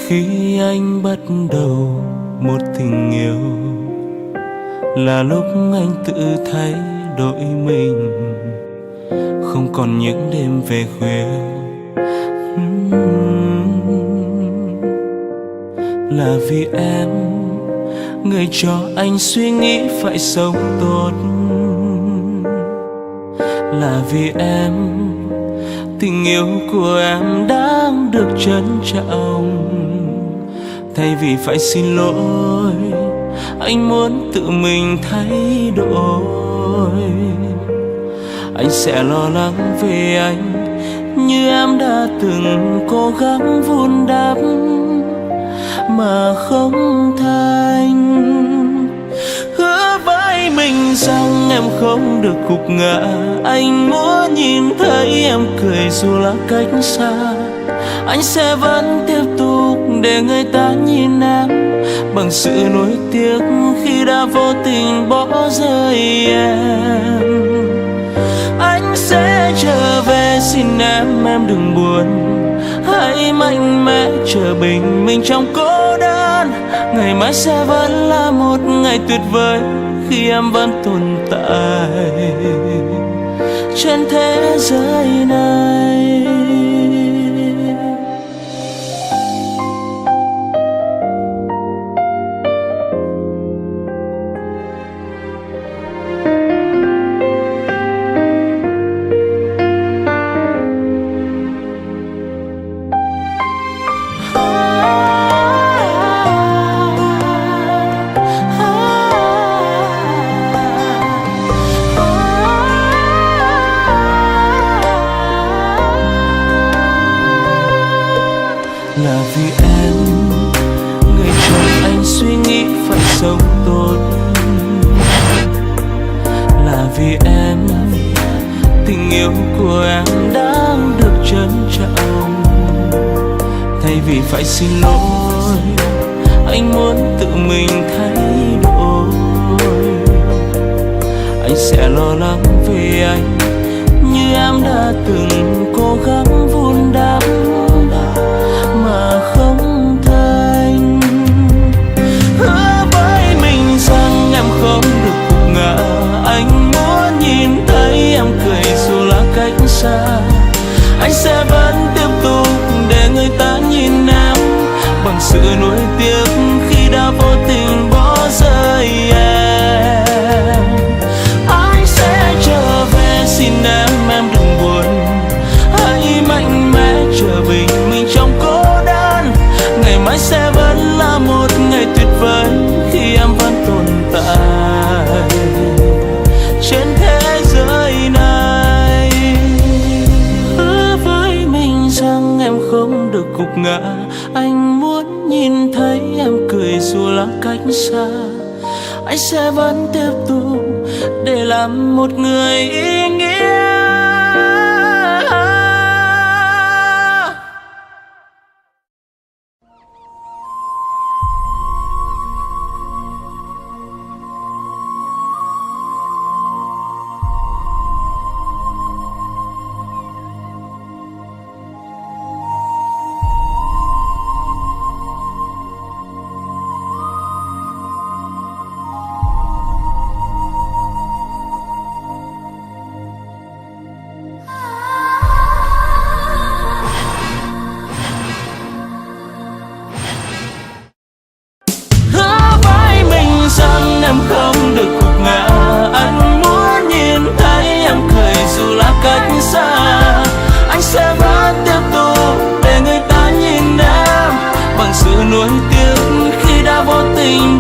Khi anh bắt đầu một tình yêu là lúc anh tự thấy đổi mình, không còn những đêm về khuya. Là vì em, người cho anh suy nghĩ phải sống tốt. Là vì em, tình yêu của em đang được trân trọng. Thay vì phải xin lỗi, anh muốn tự mình thay đổi. Anh sẽ lo lắng về anh như em đã từng cố gắng vun đắp mà không thành. Hứa với mình rằng em không được gục ngã. Anh muốn nhìn thấy em cười dù là cách xa. Anh sẽ vẫn tiếp tục để người ta nhìn em bằng sự nuối tiếc khi đã vô tình bỏ rơi em. Anh sẽ trở về, xin em đừng buồn. Hãy mạnh mẽ chờ bình minh trong cô đơn. Ngày mai sẽ vẫn là một ngày tuyệt vời khi em vẫn tồn tại trên thế giới này. Là vì em, người cho anh suy nghĩ phải sống tốt. Là vì em, tình yêu của em đang được trân trọng. Thay vì phải xin lỗi, anh muốn tự mình thay đổi. Anh sẽ lo lắng về anh như em đã từng cố gắng vun đắp mà không thành. Hứa với mình rằng em không được gục ngã. Anh muốn nhìn thấy em cười dù là cách xa. Anh sẽ vẫn tiếp tục để người ta nhìn em bằng sự nuối tiếc khi đã vô tình bỏ rơi em. Anh sẽ trở về, xin em đừng buồn. Hãy mạnh mẽ chờ bình minh trong cô đơn. Ngày mai sẽ vẫn là một ngày tuyệt vời khi em vẫn tồn tại trên thế giới này. Hứa với mình rằng em không được gục ngã. Anh muốn nhìn thấy em cười dù là cách xa. Anh sẽ vẫn tiếp tục để làm một người ý nghĩa. Em không được gục ngã. Anh muốn nhìn thấy em cười dù là cách xa. Anh sẽ vẫn tiếp tục để người ta nhìn em bằng sự nuối tiếc khi đã vô tình